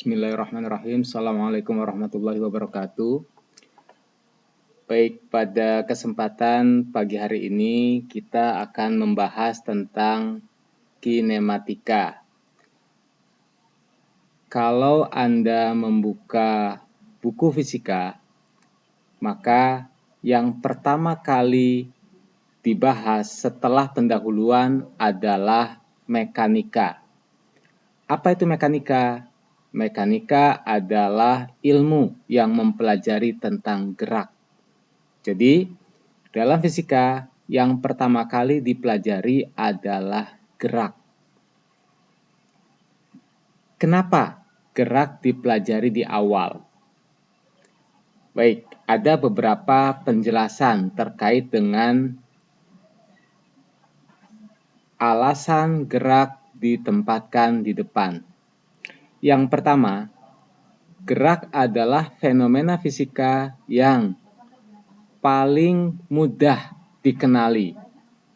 Bismillahirrahmanirrahim. Assalamualaikum warahmatullahi wabarakatuh. Baik, pada kesempatan pagi hari ini kita akan membahas tentang kinematika. Kalau Anda membuka buku fisika, maka yang pertama kali dibahas setelah pendahuluan adalah mekanika. Apa itu mekanika? Mekanika adalah ilmu yang mempelajari tentang gerak. Jadi, dalam fisika yang pertama kali dipelajari adalah gerak. Kenapa gerak dipelajari di awal? Baik, ada beberapa penjelasan terkait dengan alasan gerak ditempatkan di depan. Yang pertama, gerak adalah fenomena fisika yang paling mudah dikenali,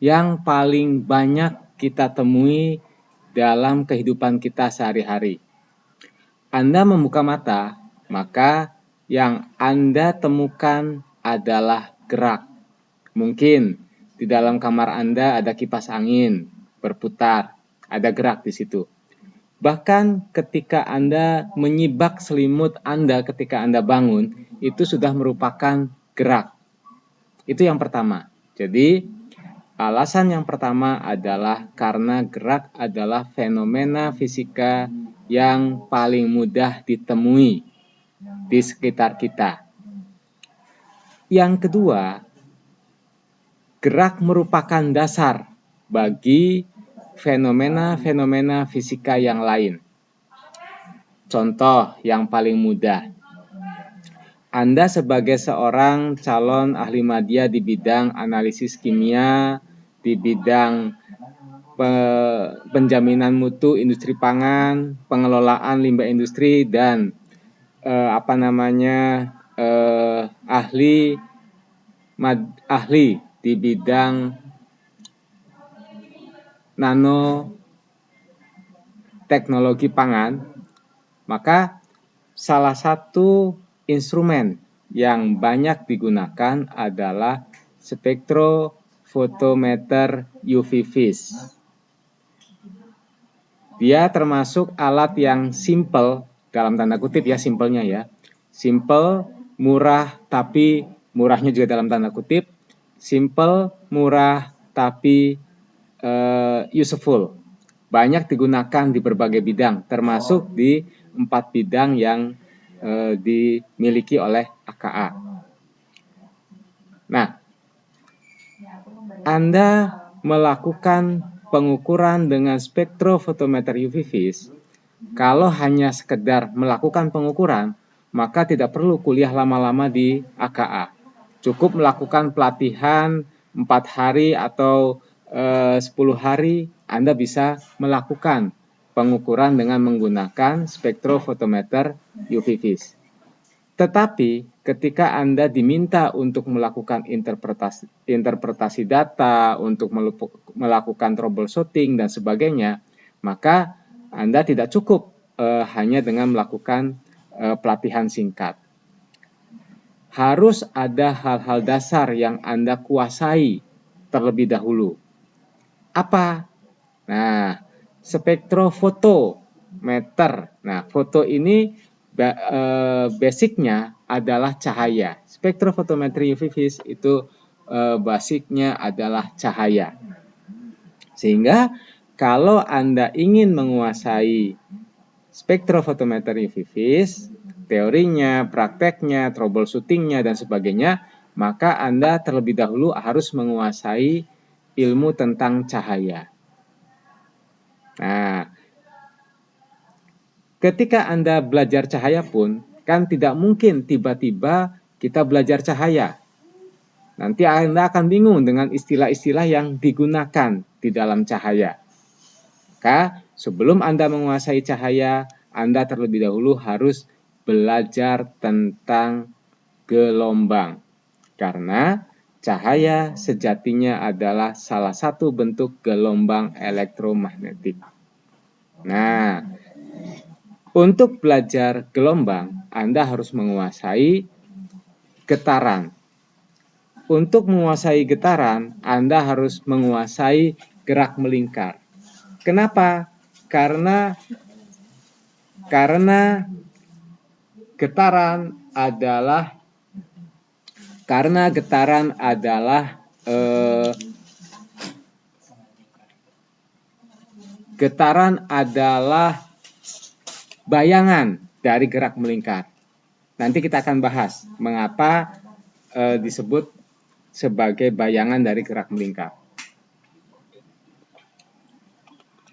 yang paling banyak kita temui dalam kehidupan kita sehari-hari. Anda membuka mata, maka yang Anda temukan adalah gerak. Mungkin di dalam kamar Anda ada kipas angin berputar, ada gerak di situ. Bahkan ketika Anda menyibak selimut Anda ketika Anda bangun, itu sudah merupakan gerak. Itu yang pertama. Jadi, alasan yang pertama adalah karena gerak adalah fenomena fisika yang paling mudah ditemui di sekitar kita. Yang kedua, gerak merupakan dasar bagi fenomena-fenomena fisika yang lain. Contoh yang paling mudah. Anda sebagai seorang calon ahli media di bidang analisis kimia, di bidang penjaminan mutu industri pangan, pengelolaan limbah industri, dan ahli di bidang nanoteknologi pangan, maka salah satu instrumen yang banyak digunakan adalah spektrofotometer UV vis. Dia termasuk alat yang simple, dalam tanda kutip ya, simpelnya ya. Simple, murah, tapi murahnya juga dalam tanda kutip. Simple, murah, tapi useful. Banyak digunakan di berbagai bidang, termasuk di 4 bidang yang dimiliki oleh AKA. Nah, Anda melakukan pengukuran dengan spektrofotometer UV vis. Kalau hanya sekedar melakukan pengukuran, maka tidak perlu kuliah lama-lama di AKA. Cukup melakukan pelatihan 4 hari atau 10 hari, Anda bisa melakukan pengukuran dengan menggunakan spektrofotometer UV vis. Tetapi ketika Anda diminta untuk melakukan interpretasi data, untuk melakukan troubleshooting dan sebagainya, maka Anda tidak cukup hanya dengan melakukan pelatihan singkat. Harus ada hal-hal dasar yang Anda kuasai terlebih dahulu. Apa? Nah, spektrofotometer. Nah, foto ini basicnya adalah cahaya. Spektrofotometri UV vis itu basicnya adalah cahaya. Sehingga kalau Anda ingin menguasai spektrofotometer UV vis, teorinya, prakteknya, troubleshootingnya, dan sebagainya, maka Anda terlebih dahulu harus menguasai ilmu tentang cahaya. Nah, ketika Anda belajar cahaya pun, kan tidak mungkin tiba-tiba kita belajar cahaya. Nanti Anda akan bingung dengan istilah-istilah yang digunakan di dalam cahaya. Maka sebelum Anda menguasai cahaya, Anda terlebih dahulu harus belajar tentang gelombang. Karena cahaya sejatinya adalah salah satu bentuk gelombang elektromagnetik. Nah, Untuk belajar gelombang, Anda harus menguasai getaran. Untuk menguasai getaran, Anda harus menguasai gerak melingkar. Kenapa? Karena getaran adalah bayangan dari gerak melingkar. Nanti kita akan bahas mengapa disebut sebagai bayangan dari gerak melingkar.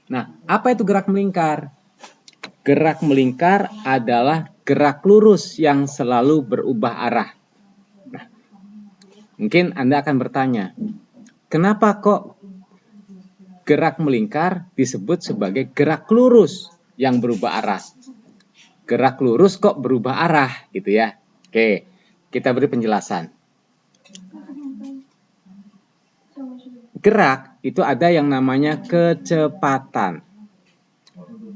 Nah, apa itu gerak melingkar? Gerak melingkar adalah gerak lurus yang selalu berubah arah. Nah, mungkin Anda akan bertanya, kenapa kok gerak melingkar disebut sebagai gerak lurus yang berubah arah? Gerak lurus kok berubah arah gitu ya. Oke, kita beri penjelasan. Gerak itu ada yang namanya kecepatan.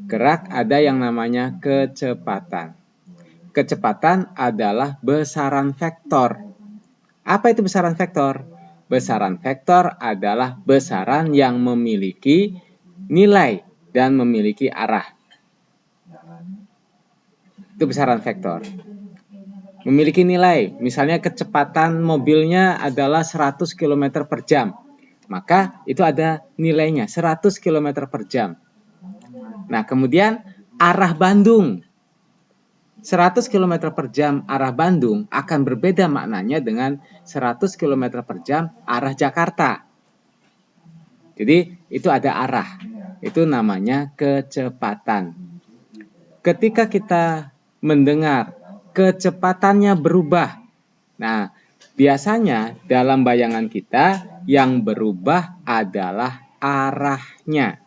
Gerak ada yang namanya kecepatan. Kecepatan adalah besaran vektor. Apa itu besaran vektor? Besaran vektor adalah besaran yang memiliki nilai dan memiliki arah. Itu besaran vektor. Memiliki nilai, misalnya kecepatan mobilnya adalah 100 km per jam. Maka itu ada nilainya 100 km per jam. Nah, kemudian arah Bandung 100 km per jam arah Bandung akan berbeda maknanya dengan 100 km per jam arah Jakarta. Jadi itu ada arah. Itu namanya kecepatan. Ketika kita mendengar kecepatannya berubah. Nah, biasanya dalam bayangan kita yang berubah adalah arahnya.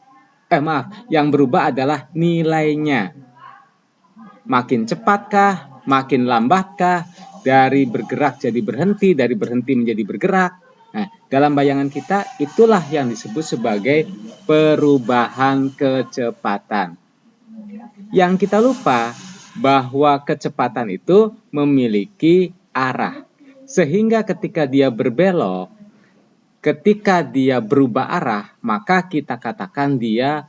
Yang berubah adalah nilainya. Makin cepatkah, makin lambatkah, dari bergerak jadi berhenti, dari berhenti menjadi bergerak. Nah, dalam bayangan kita itulah yang disebut sebagai perubahan kecepatan. Yang kita lupa bahwa kecepatan itu memiliki arah. Sehingga ketika dia berbelok, ketika dia berubah arah, maka kita katakan dia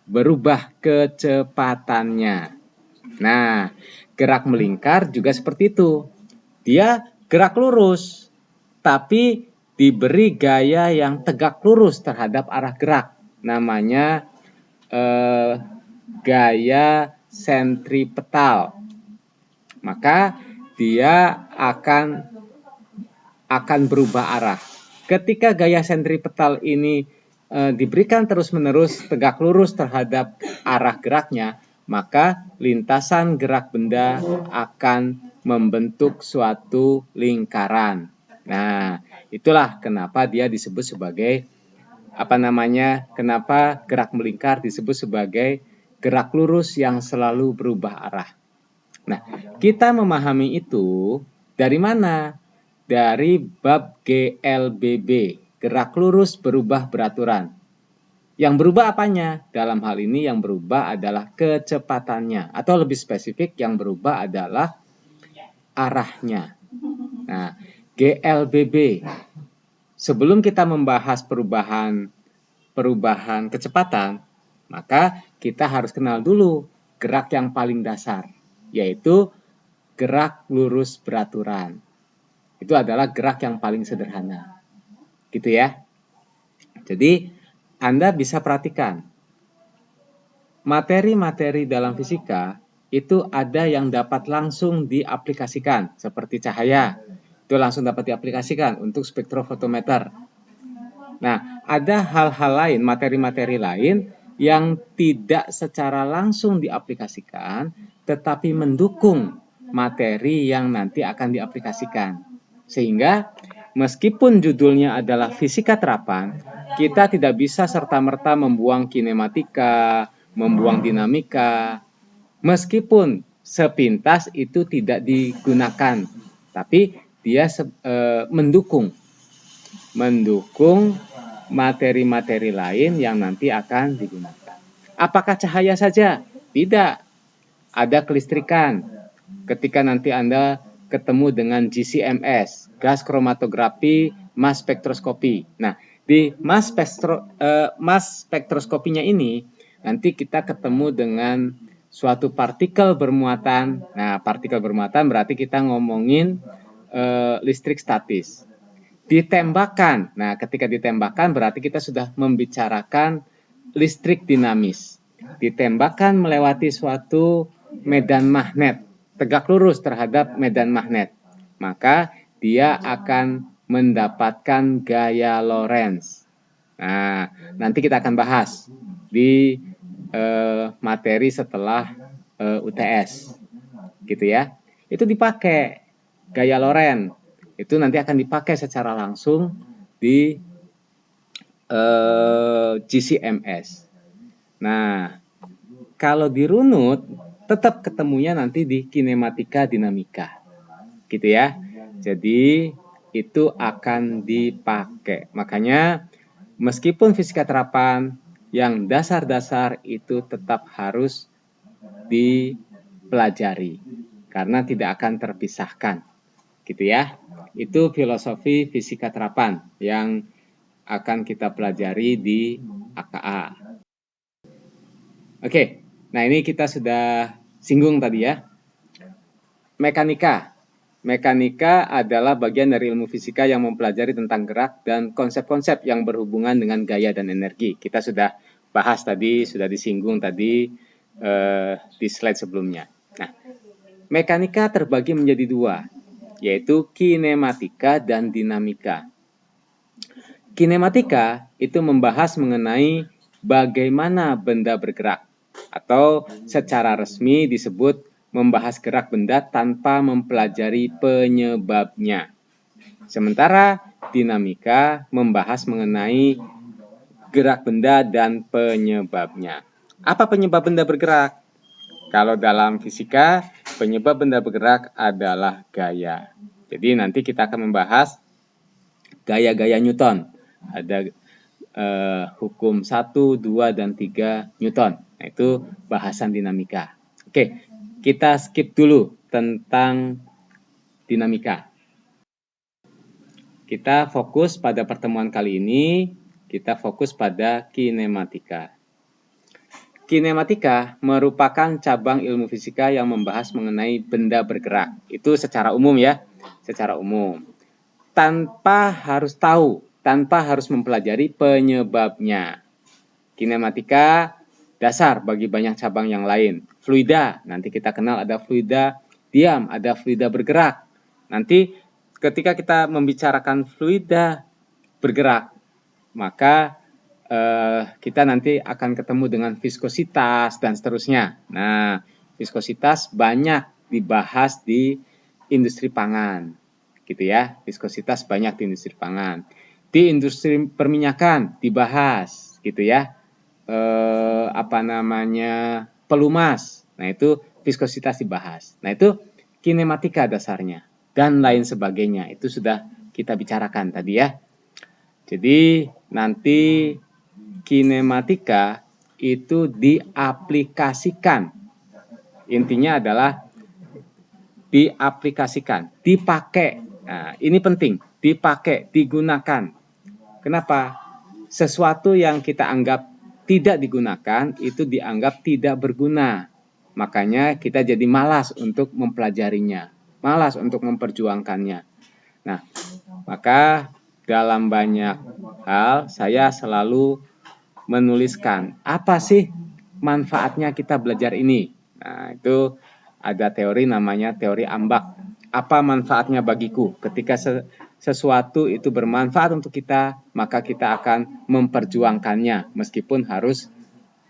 berubah kecepatannya. Nah, gerak melingkar juga seperti itu. Dia gerak lurus, tapi diberi gaya yang tegak lurus terhadap arah gerak. Namanya gaya sentripetal. Maka dia akan berubah arah. Ketika gaya sentripetal ini diberikan terus-menerus tegak lurus terhadap arah geraknya, maka lintasan gerak benda akan membentuk suatu lingkaran. Nah, itulah kenapa dia disebut sebagai kenapa gerak melingkar disebut sebagai gerak lurus yang selalu berubah arah. Nah, kita memahami itu dari mana? Dari bab GLBB, gerak lurus berubah beraturan. Yang berubah apanya? Dalam hal ini yang berubah adalah kecepatannya. Atau lebih spesifik, yang berubah adalah arahnya. Nah, GLBB. Sebelum kita membahas perubahan kecepatan, maka kita harus kenal dulu gerak yang paling dasar, yaitu gerak lurus beraturan. Itu adalah gerak yang paling sederhana. Gitu ya. Jadi, Anda bisa perhatikan. Materi-materi dalam fisika itu ada yang dapat langsung diaplikasikan. Seperti cahaya. Itu langsung dapat diaplikasikan untuk spektrofotometer. Nah, ada hal-hal lain, materi-materi lain yang tidak secara langsung diaplikasikan, tetapi mendukung materi yang nanti akan diaplikasikan. Sehingga meskipun judulnya adalah fisika terapan, kita tidak bisa serta-merta membuang kinematika, membuang dinamika. Meskipun sepintas itu tidak digunakan, tapi dia mendukung materi-materi lain yang nanti akan digunakan. Apakah cahaya saja? Tidak. ada kelistrikan. Ketika nanti Anda ketemu dengan GCMS, gas kromatografi mass spektroskopi. Nah, di mass spektroskopinya ini nanti kita ketemu dengan suatu partikel bermuatan. Nah, partikel bermuatan berarti kita ngomongin listrik statis. Ditembakkan. Nah, ketika ditembakkan berarti kita sudah membicarakan listrik dinamis. Ditembakkan melewati suatu medan magnet, tegak lurus terhadap medan magnet, maka dia akan mendapatkan gaya Lorentz. Nah, nanti kita akan bahas di materi setelah UTS, gitu ya. Itu dipakai gaya Lorentz. Itu nanti akan dipakai secara langsung di GCMS. Nah, kalau dirunut tetap ketemunya nanti di kinematika dinamika, gitu ya. Jadi itu akan dipakai. Makanya meskipun fisika terapan yang dasar-dasar itu tetap harus dipelajari karena tidak akan terpisahkan, gitu ya. Itu filosofi fisika terapan yang akan kita pelajari di AKA. Oke, nah ini kita sudah singgung tadi ya. Mekanika. Mekanika adalah bagian dari ilmu fisika yang mempelajari tentang gerak dan konsep-konsep yang berhubungan dengan gaya dan energi. Kita sudah bahas tadi, sudah disinggung tadi di slide sebelumnya. Nah, mekanika terbagi menjadi dua, yaitu kinematika dan dinamika. Kinematika itu membahas mengenai bagaimana benda bergerak, atau secara resmi disebut membahas gerak benda tanpa mempelajari penyebabnya. Sementara dinamika membahas mengenai gerak benda dan penyebabnya. Apa penyebab benda bergerak? Kalau dalam fisika, penyebab benda bergerak adalah gaya. Jadi nanti kita akan membahas gaya-gaya Newton. Ada hukum 1, 2, dan 3 Newton. Nah, itu bahasan dinamika. Oke, kita skip dulu tentang dinamika. Kita fokus pada pertemuan kali ini, kita fokus pada kinematika. Kinematika merupakan cabang ilmu fisika yang membahas mengenai benda bergerak. Itu secara umum ya, secara umum. Tanpa harus tahu, tanpa harus mempelajari penyebabnya. Kinematika dasar bagi banyak cabang yang lain. Fluida, nanti kita kenal ada fluida diam, ada fluida bergerak. Nanti ketika kita membicarakan fluida bergerak, maka kita nanti akan ketemu dengan viskositas dan seterusnya. Nah, viskositas banyak dibahas di industri pangan, gitu ya. Viskositas banyak di industri pangan. Di industri perminyakan dibahas, gitu ya. Pelumas. Nah, itu viskositas dibahas. Nah, itu kinematika dasarnya dan lain sebagainya. Itu sudah kita bicarakan tadi ya. Jadi nanti kinematika itu diaplikasikan. Intinya adalah diaplikasikan, dipakai. Nah, ini penting, dipakai, digunakan. Kenapa? Sesuatu yang kita anggap tidak digunakan itu dianggap tidak berguna. Makanya kita jadi malas untuk mempelajarinya, malas untuk memperjuangkannya. Nah, maka dalam banyak hal saya selalu menuliskan apa sih manfaatnya kita belajar ini. Nah, itu ada teori namanya teori ambak. Apa manfaatnya bagiku? Ketika sesuatu itu bermanfaat untuk kita, maka kita akan memperjuangkannya meskipun harus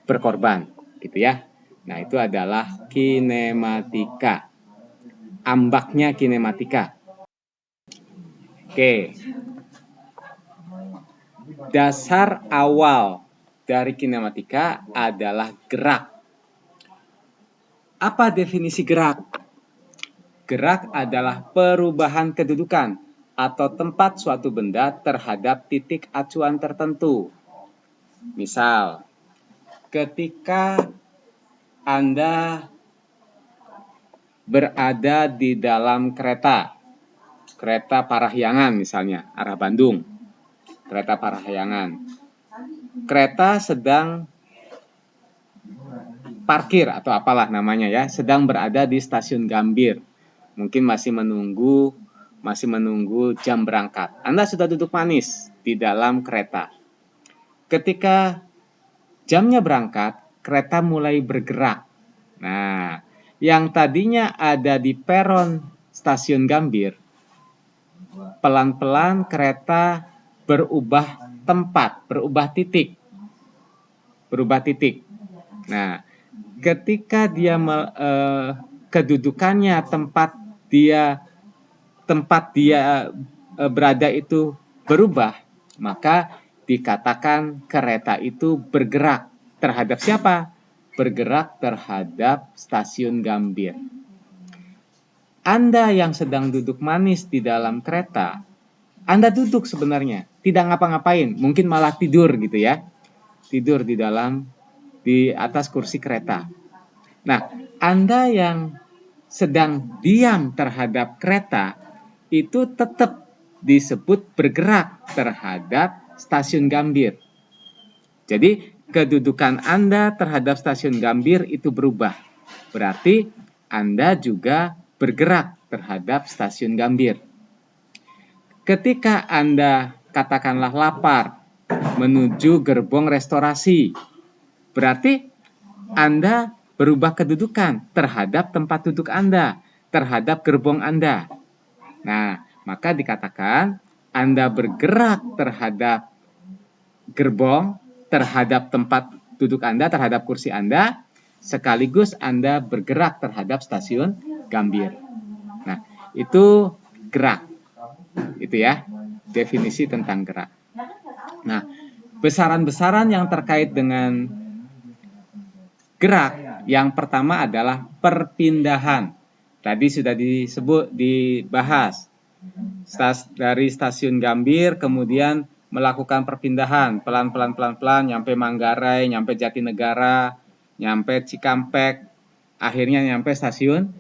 berkorban, gitu ya. Nah, itu adalah kinematika. Ambaknya kinematika. Oke. Dasar awal dari kinematika adalah gerak. Apa definisi gerak? Gerak adalah perubahan kedudukan atau tempat suatu benda terhadap titik acuan tertentu. Misal, ketika Anda berada di dalam kereta Parahyangan misalnya, arah Bandung, kereta Parahyangan. Kereta sedang parkir atau apalah namanya ya, sedang berada di stasiun Gambir. Mungkin masih menunggu jam berangkat. Anda sudah duduk manis di dalam kereta. Ketika jamnya berangkat, kereta mulai bergerak. Nah, yang tadinya ada di peron stasiun Gambir, pelan-pelan kereta berubah tempat, berubah titik. Nah, ketika dia kedudukannya tempat dia berada itu berubah, maka dikatakan kereta itu bergerak terhadap siapa? Bergerak terhadap stasiun Gambir. Anda yang sedang duduk manis di dalam kereta, Anda duduk sebenarnya, tidak ngapa-ngapain, mungkin malah tidur gitu ya. Tidur di atas kursi kereta. Nah, Anda yang sedang diam terhadap kereta itu tetap disebut bergerak terhadap stasiun Gambir. Jadi, kedudukan Anda terhadap stasiun Gambir itu berubah. Berarti Anda juga bergerak terhadap stasiun Gambir. Ketika Anda katakanlah lapar menuju gerbong restorasi, berarti Anda berubah kedudukan terhadap tempat duduk Anda, terhadap gerbong Anda. Nah, maka dikatakan Anda bergerak terhadap gerbong, terhadap tempat duduk Anda, terhadap kursi Anda, sekaligus Anda bergerak terhadap stasiun Gambir. Nah, itu gerak. Itu ya, definisi tentang gerak. Nah, besaran-besaran yang terkait dengan gerak, yang pertama adalah perpindahan. Tadi sudah dibahas. Dari stasiun Gambir kemudian melakukan perpindahan pelan-pelan nyampe Manggarai, nyampe Jatinegara, nyampe Cikampek, akhirnya nyampe stasiun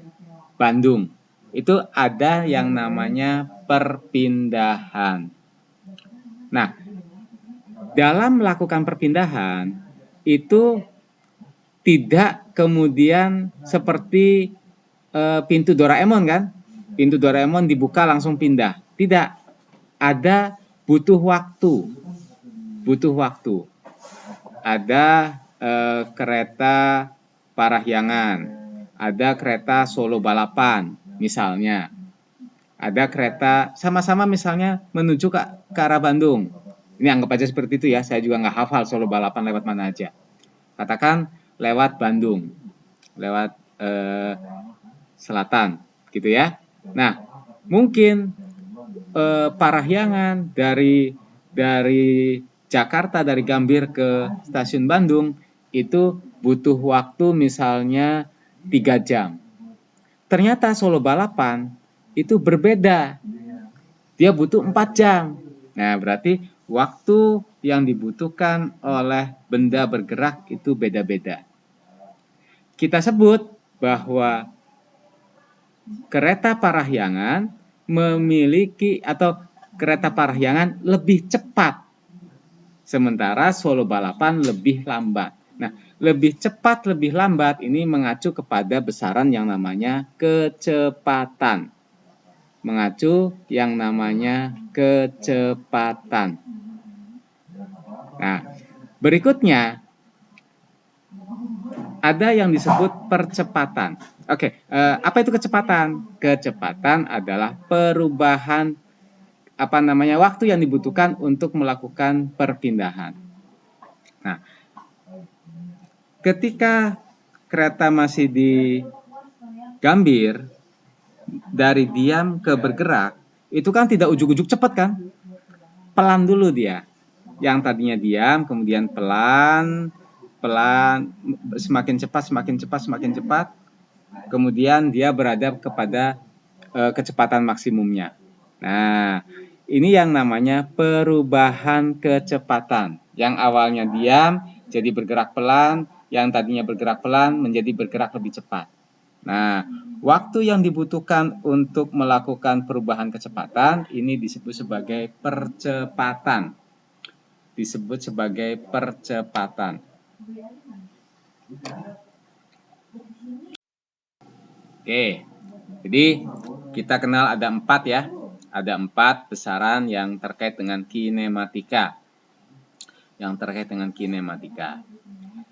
Bandung. Itu ada yang namanya perpindahan. Nah, dalam melakukan perpindahan itu tidak kemudian seperti pintu Doraemon kan? Pintu Doraemon dibuka langsung pindah. Tidak. Ada butuh waktu. Ada kereta Parahyangan, ada kereta Solo Balapan misalnya. Ada kereta sama-sama misalnya menuju ke arah Bandung. Ini anggap aja seperti itu ya, saya juga nggak hafal Solo Balapan lewat mana aja. Katakan lewat Bandung, lewat selatan gitu ya. Nah, mungkin Parahyangan dari Jakarta, dari Gambir ke stasiun Bandung itu butuh waktu misalnya 3 jam. Ternyata Solo Balapan itu berbeda. Dia butuh 4 jam. Nah, berarti waktu yang dibutuhkan oleh benda bergerak itu beda-beda. Kita sebut bahwa kereta Parahyangan memiliki atau kereta Parahyangan lebih cepat, sementara Solo Balapan lebih lambat. Nah, lebih cepat, lebih lambat ini mengacu kepada besaran yang namanya kecepatan. Nah, berikutnya ada yang disebut percepatan. Oke, apa itu kecepatan? Kecepatan adalah perubahan waktu yang dibutuhkan untuk melakukan perpindahan. Nah, ketika kereta masih di Gambir, dari diam ke bergerak, itu kan tidak ujuk-ujuk cepat kan? Pelan dulu dia. Yang tadinya diam, kemudian pelan, semakin cepat, kemudian dia berada kepada kecepatan maksimumnya. Nah, ini yang namanya perubahan kecepatan. Yang awalnya diam jadi bergerak pelan, yang tadinya bergerak pelan menjadi bergerak lebih cepat. Nah, waktu yang dibutuhkan untuk melakukan perubahan kecepatan ini disebut sebagai percepatan. Disebut sebagai percepatan. Oke, jadi kita kenal ada 4 ya. Ada 4 besaran yang terkait dengan kinematika.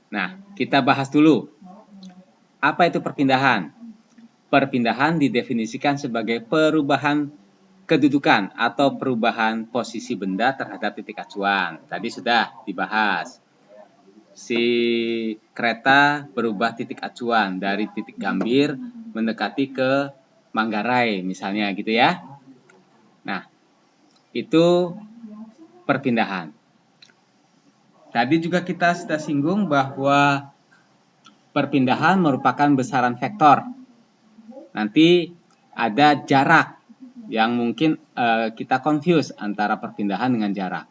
Nah, kita bahas dulu. Apa itu perpindahan? Perpindahan didefinisikan sebagai perubahan kedudukan atau perubahan posisi benda terhadap titik acuan. Tadi sudah dibahas. Si kereta berubah titik acuan dari titik Gambir mendekati ke Manggarai misalnya gitu ya. Nah, itu perpindahan. Tadi juga kita sudah singgung bahwa perpindahan merupakan besaran vektor. Nanti ada jarak yang mungkin kita confuse antara perpindahan dengan jarak.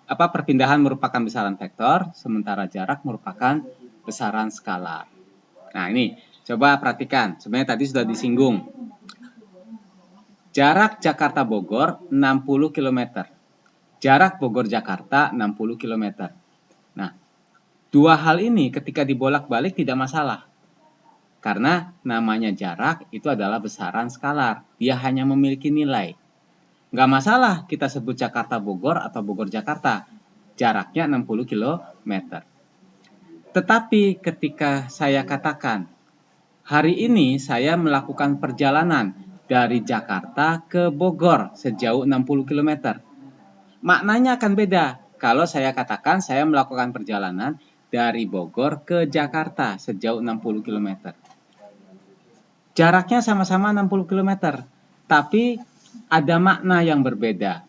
Perpindahan merupakan besaran vektor, sementara jarak merupakan besaran skalar. Nah, ini coba perhatikan. Sebenarnya tadi sudah disinggung. Jarak Jakarta-Bogor 60 km. Jarak Bogor-Jakarta 60 km. Nah, dua hal ini ketika dibolak-balik tidak masalah. Karena namanya jarak itu adalah besaran skalar. Dia hanya memiliki nilai. Nggak masalah kita sebut Jakarta-Bogor atau Bogor-Jakarta. Jaraknya 60 km. Tetapi ketika saya katakan, hari ini saya melakukan perjalanan dari Jakarta ke Bogor sejauh 60 km. Maknanya akan beda kalau saya katakan saya melakukan perjalanan dari Bogor ke Jakarta sejauh 60 km. Jaraknya sama-sama 60 km, tapi ada makna yang berbeda.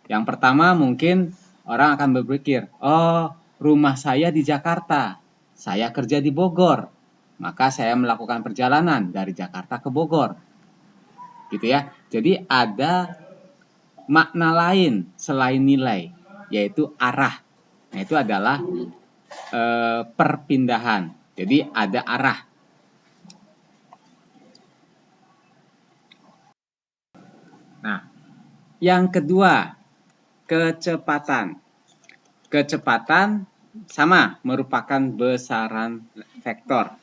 Yang pertama mungkin orang akan berpikir, oh rumah saya di Jakarta, saya kerja di Bogor, maka saya melakukan perjalanan dari Jakarta ke Bogor. Gitu ya. Jadi ada makna lain selain nilai, yaitu arah. Nah, itu adalah perpindahan. Jadi ada arah. Nah, yang kedua, kecepatan. Kecepatan sama, merupakan besaran vektor.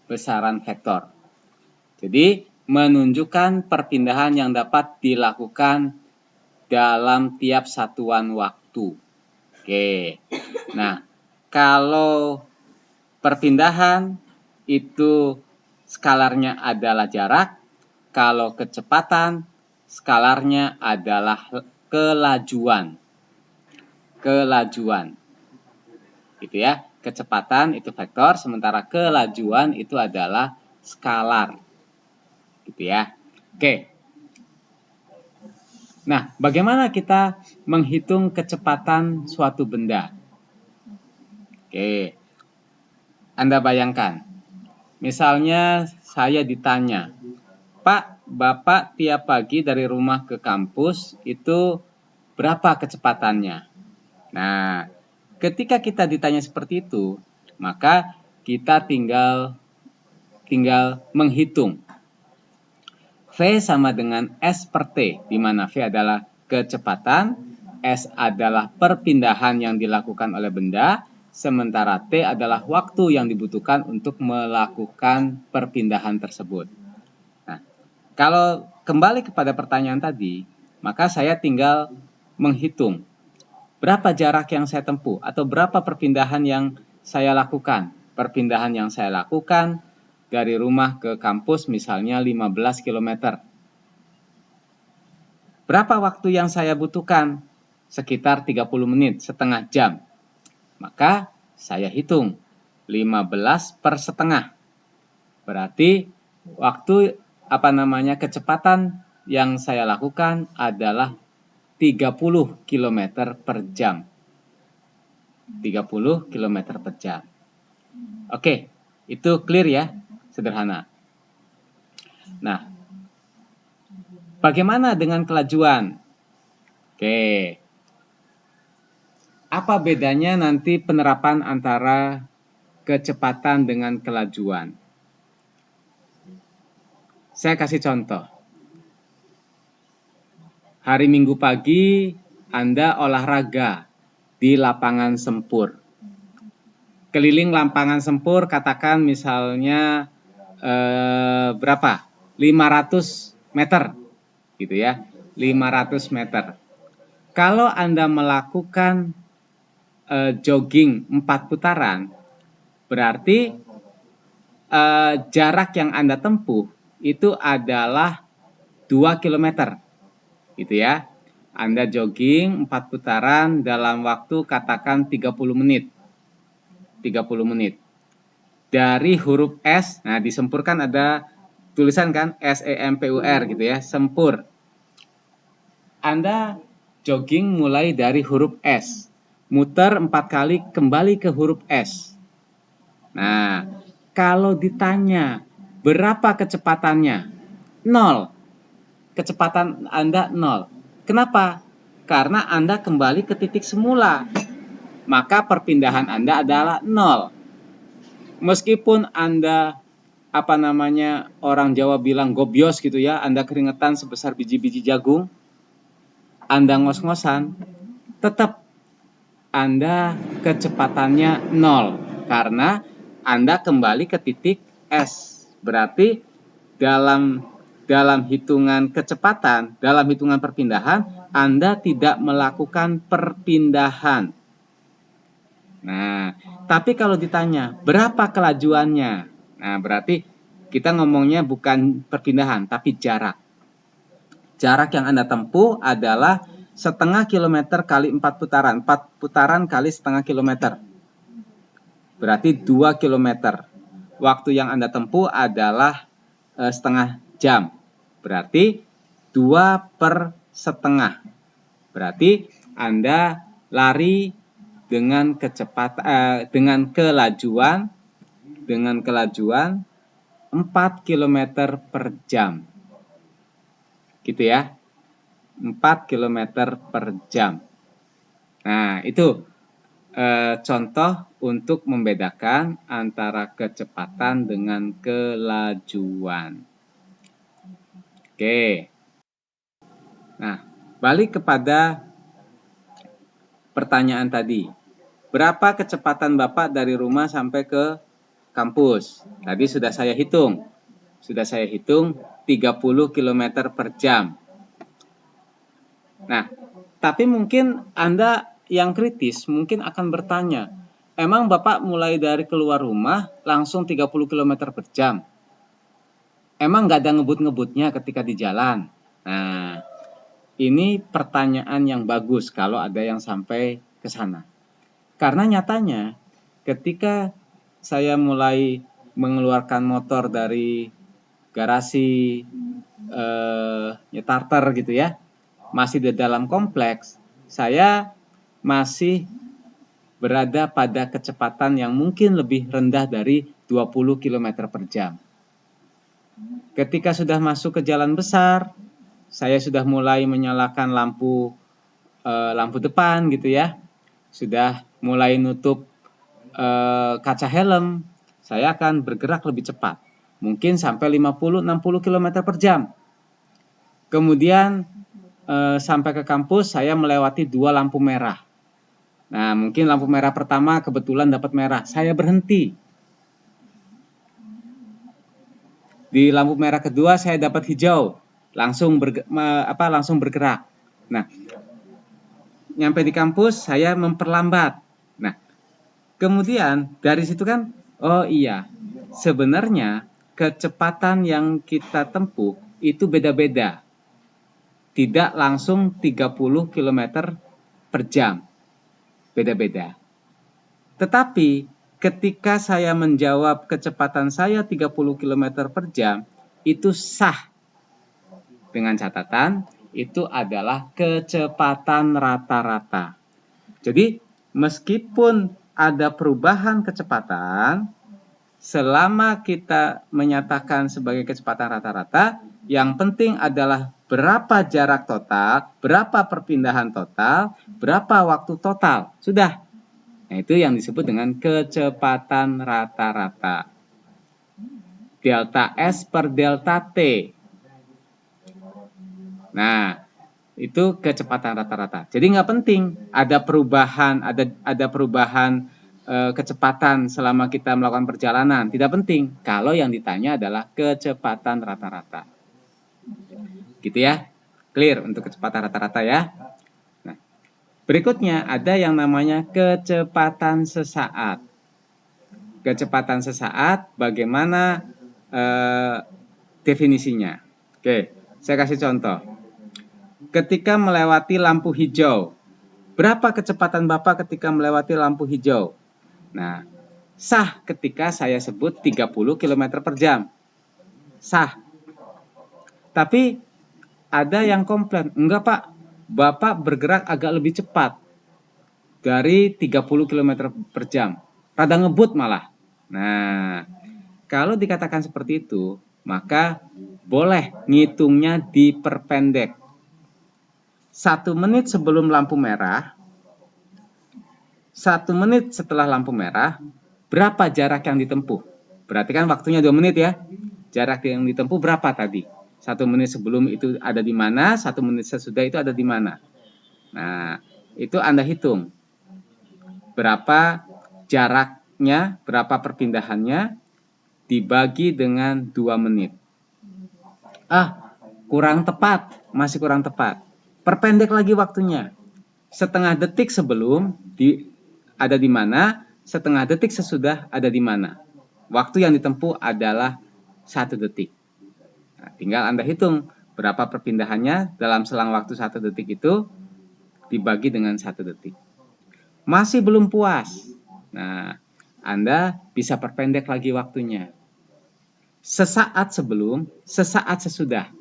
Besaran vektor. Jadi, menunjukkan perpindahan yang dapat dilakukan dalam tiap satuan waktu. Oke. Nah, kalau perpindahan itu skalarnya adalah jarak, kalau kecepatan skalarnya adalah kelajuan. Kelajuan. Gitu ya. Kecepatan itu vektor, sementara kelajuan itu adalah skalar. Gitu ya. Oke. Nah, bagaimana kita menghitung kecepatan suatu benda? Oke. Anda bayangkan. Misalnya saya ditanya, Pak, Bapak tiap pagi dari rumah ke kampus itu berapa kecepatannya? Nah, ketika kita ditanya seperti itu, maka kita tinggal menghitung. V sama dengan S per T, di mana V adalah kecepatan, S adalah perpindahan yang dilakukan oleh benda, sementara T adalah waktu yang dibutuhkan untuk melakukan perpindahan tersebut. Nah, kalau kembali kepada pertanyaan tadi, maka saya tinggal menghitung berapa jarak yang saya tempuh atau berapa perpindahan yang saya lakukan. Perpindahan yang saya lakukan dari rumah ke kampus misalnya 15 km. Berapa waktu yang saya butuhkan? Sekitar 30 menit, setengah jam. Maka saya hitung 15 per setengah. Berarti waktu kecepatan yang saya lakukan adalah 30 km per jam. 30 km per jam. Oke, itu clear ya, sederhana. Nah, bagaimana dengan kelajuan? Oke. Apa bedanya nanti penerapan antara kecepatan dengan kelajuan. Saya kasih contoh. Hari Minggu pagi Anda olahraga di lapangan sempur. Keliling lapangan sempur katakan misalnya berapa? 500 meter gitu ya. 500 meter. Kalau Anda melakukan jogging 4 putaran, berarti jarak yang Anda tempuh itu adalah 2 km. Gitu ya. Anda jogging 4 putaran dalam waktu katakan 30 menit. 30 menit. Dari huruf S, nah di sempur kan ada tulisan kan SEMPUR gitu ya, sempur. Anda jogging mulai dari huruf S. Muter 4 kali kembali ke huruf S. Nah, kalau ditanya berapa kecepatannya? 0. Kecepatan Anda 0. Kenapa? Karena Anda kembali ke titik semula. Maka perpindahan Anda adalah 0. Meskipun Anda orang Jawa bilang gobyos gitu ya, Anda keringetan sebesar biji-biji jagung, Anda ngos-ngosan, tetap Anda kecepatannya 0 karena Anda kembali ke titik S. Berarti dalam hitungan kecepatan, dalam hitungan perpindahan, Anda tidak melakukan perpindahan. Nah, tapi kalau ditanya berapa kelajuannya, nah berarti kita ngomongnya bukan perpindahan, tapi jarak. Jarak yang Anda tempuh adalah setengah kilometer kali 4 putaran. 4 putaran kali setengah kilometer. Berarti 2 kilometer. Waktu yang Anda tempuh adalah setengah jam. Berarti 2/setengah. Berarti Anda lari dengan kecepatan dengan kelajuan 4 km per jam. Gitu ya. 4 km per jam. Nah, itu contoh untuk membedakan antara kecepatan dengan kelajuan. Oke. Nah, balik kepada pertanyaan tadi. Berapa kecepatan Bapak dari rumah sampai ke kampus? Tadi sudah saya hitung. 30 km per jam. Nah, tapi mungkin Anda yang kritis mungkin akan bertanya, emang Bapak mulai dari keluar rumah langsung 30 km per jam? Emang nggak ada ngebut-ngebutnya ketika di jalan? Nah, ini pertanyaan yang bagus kalau ada yang sampai ke sana. Karena nyatanya ketika saya mulai mengeluarkan motor dari garasi starter gitu ya, masih di dalam kompleks, saya masih berada pada kecepatan yang mungkin lebih rendah dari 20 km per jam. Ketika sudah masuk ke jalan besar, saya sudah mulai menyalakan lampu depan gitu ya. Sudah mulai nutup kaca helm, saya akan bergerak lebih cepat. Mungkin sampai 50-60 km per jam. Kemudian sampai ke kampus saya melewati 2 lampu merah. Nah, mungkin lampu merah pertama kebetulan dapat merah, saya berhenti. Di lampu merah kedua saya dapat hijau, langsung bergerak. Nah, nyampe di kampus saya memperlambat. Nah, kemudian dari situ kan, oh iya, sebenarnya kecepatan yang kita tempuh itu beda-beda. Tidak langsung 30 km per jam. Beda-beda. Tetapi ketika saya menjawab kecepatan saya 30 km per jam, itu sah. Dengan catatan, itu adalah kecepatan rata-rata. Jadi, meskipun ada perubahan kecepatan, selama kita menyatakan sebagai kecepatan rata-rata, yang penting adalah berapa jarak total, berapa perpindahan total, berapa waktu total. Sudah. Nah, itu yang disebut dengan kecepatan rata-rata. Delta S per delta T. Nah, itu kecepatan rata-rata. Jadi nggak penting ada perubahan, ada perubahan kecepatan selama kita melakukan perjalanan. Tidak penting. Kalau yang ditanya adalah kecepatan rata-rata. Gitu ya. Clear untuk kecepatan rata-rata ya. Nah, berikutnya ada yang namanya kecepatan sesaat. Kecepatan sesaat bagaimana definisinya? Oke, saya kasih contoh. Ketika melewati lampu hijau, berapa kecepatan Bapak ketika melewati lampu hijau? Nah, sah ketika saya sebut 30 km per jam. Sah. Tapi ada yang komplain, enggak Pak, Bapak bergerak agak lebih cepat dari 30 km per jam. Rada ngebut malah. Nah, kalau dikatakan seperti itu, maka boleh ngitungnya diperpendek. 1 menit sebelum lampu merah, 1 menit setelah lampu merah, berapa jarak yang ditempuh? Berarti kan waktunya 2 menit ya. Jarak yang ditempuh berapa tadi? 1 menit sebelum itu ada di mana, 1 menit sesudah itu ada di mana. Nah, itu Anda hitung. Berapa jaraknya, berapa perpindahannya, dibagi dengan 2 menit. Kurang tepat, masih kurang tepat. Perpendek lagi waktunya. Setengah detik sebelum ada di mana, setengah detik sesudah ada di mana. Waktu yang ditempuh adalah 1 detik. Nah, tinggal Anda hitung berapa perpindahannya dalam selang waktu 1 detik itu dibagi dengan 1 detik. Masih belum puas. Nah, Anda bisa perpendek lagi waktunya. Sesaat sebelum, sesaat sesudah.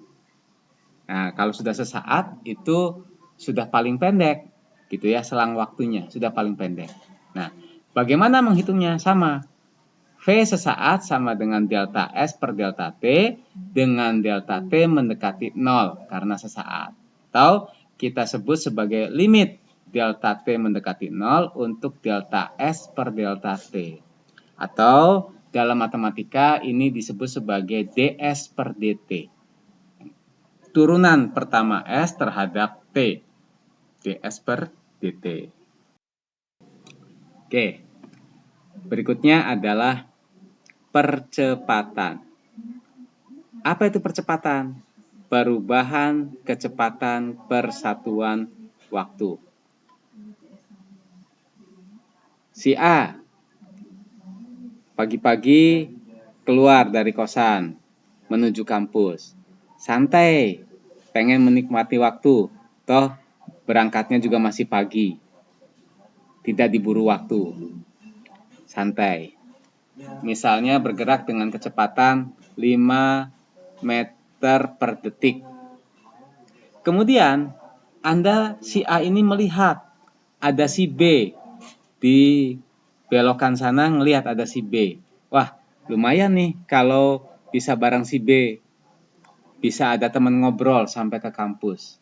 Nah, kalau sudah sesaat itu sudah paling pendek, gitu ya, selang waktunya sudah paling pendek. Nah, bagaimana menghitungnya? Sama. V sesaat sama dengan delta S per delta T dengan delta T mendekati 0 karena sesaat. Atau kita sebut sebagai limit delta T mendekati 0 untuk delta S per delta T. Atau dalam matematika ini disebut sebagai ds per dt. Turunan pertama S terhadap T. ds per dt. Oke. Berikutnya adalah percepatan. Apa itu percepatan? Perubahan kecepatan persatuan waktu. Si A pagi-pagi keluar dari kosan menuju kampus. Santai, pengen menikmati waktu. Toh berangkatnya juga masih pagi. Tidak diburu waktu. Santai. Misalnya bergerak dengan kecepatan 5 meter per detik. Kemudian Anda si A ini melihat ada si B di belokan sana, ngelihat ada si B. Wah, lumayan nih kalau bisa bareng si B. Bisa ada teman ngobrol sampai ke kampus.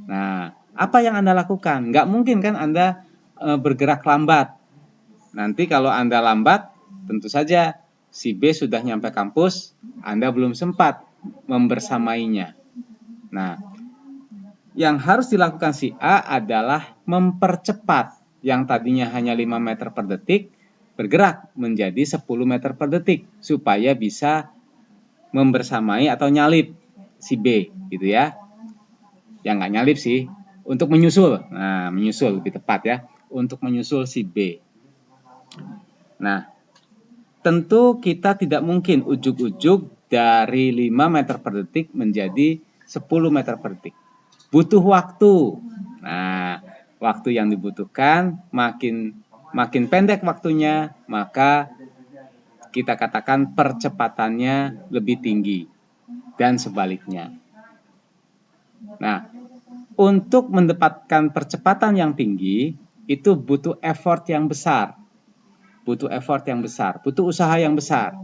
Nah, apa yang Anda lakukan? Nggak mungkin kan Anda bergerak lambat. Nanti kalau Anda lambat, tentu saja si B sudah nyampe kampus, Anda belum sempat membersamainya. Nah, yang harus dilakukan si A adalah mempercepat yang tadinya hanya 5 meter per detik, bergerak menjadi 10 meter per detik, supaya bisa membersamai atau nyalip si B, gitu ya. Yang nggak nyalip sih, untuk menyusul. Nah, menyusul lebih tepat ya, untuk menyusul si B. Nah, tentu kita tidak mungkin ujuk-ujuk dari 5 meter per detik menjadi 10 meter per detik. Butuh waktu. Nah, waktu yang dibutuhkan makin pendek waktunya, maka kita katakan percepatannya lebih tinggi dan sebaliknya. Nah, untuk mendapatkan percepatan yang tinggi itu butuh effort yang besar. Butuh effort yang besar, butuh usaha yang besar.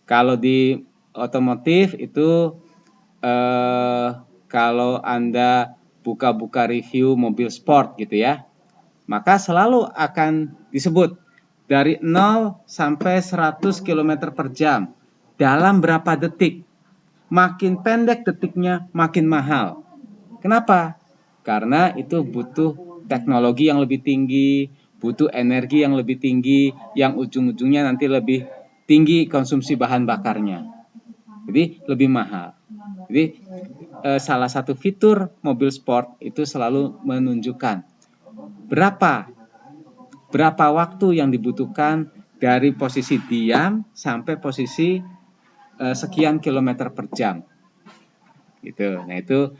Kalau di otomotif itu kalau Anda buka-buka review mobil sport gitu ya, maka selalu akan disebut dari 0 sampai 100 km per jam dalam berapa detik. Makin pendek detiknya, makin mahal. Kenapa? Karena itu butuh teknologi yang lebih tinggi, butuh energi yang lebih tinggi, yang ujung-ujungnya nanti lebih tinggi konsumsi bahan bakarnya. Jadi lebih mahal. Jadi salah satu fitur mobil sport itu selalu menunjukkan berapa waktu yang dibutuhkan dari posisi diam sampai posisi sekian kilometer per jam. Gitu. Nah, itu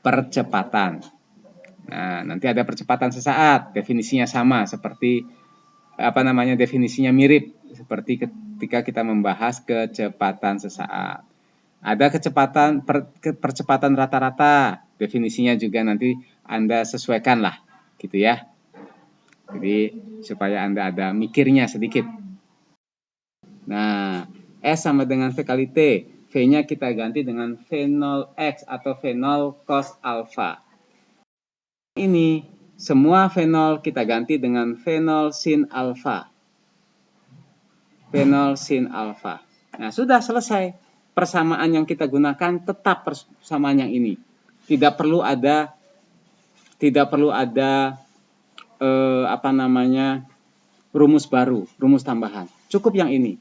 percepatan. Nah, nanti ada percepatan sesaat, definisinya sama seperti definisinya mirip seperti ketika kita membahas kecepatan sesaat. Ada percepatan rata-rata, definisinya juga nanti Anda sesuaikan lah, gitu ya. Jadi supaya Anda ada mikirnya sedikit. Nah, S sama dengan V kali T. V-nya kita ganti dengan V0 X atau V0 cos alpha. Ini semua V0 kita ganti dengan V0 sin alpha. V0 sin alpha. Nah, sudah selesai. Persamaan yang kita gunakan tetap persamaan yang ini. Tidak perlu ada rumus baru, rumus tambahan. Cukup yang ini.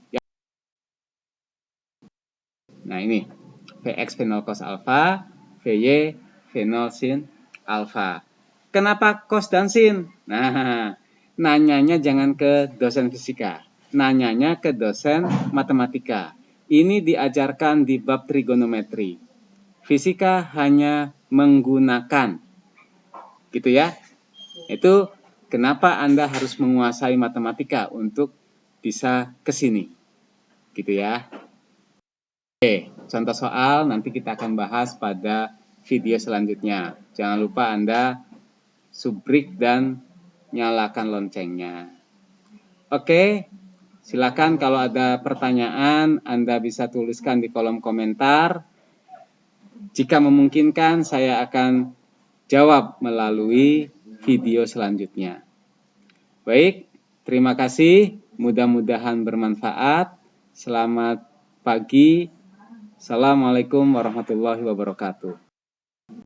Nah, ini Vx V0 cos alpha, Vy V0 sin alpha. Kenapa cos dan sin? Nah, nanyanya jangan ke dosen fisika. Nanyanya ke dosen matematika. Ini diajarkan di bab trigonometri. Fisika hanya menggunakan. Gitu ya. Itu kenapa Anda harus menguasai matematika untuk bisa ke sini. Gitu ya. Oke, contoh soal nanti kita akan bahas pada video selanjutnya. Jangan lupa Anda subrik dan nyalakan loncengnya. Oke, silakan kalau ada pertanyaan Anda bisa tuliskan di kolom komentar. Jika memungkinkan saya akan jawab melalui video selanjutnya. Baik, terima kasih. Mudah-mudahan bermanfaat. Selamat pagi. Assalamualaikum warahmatullahi wabarakatuh.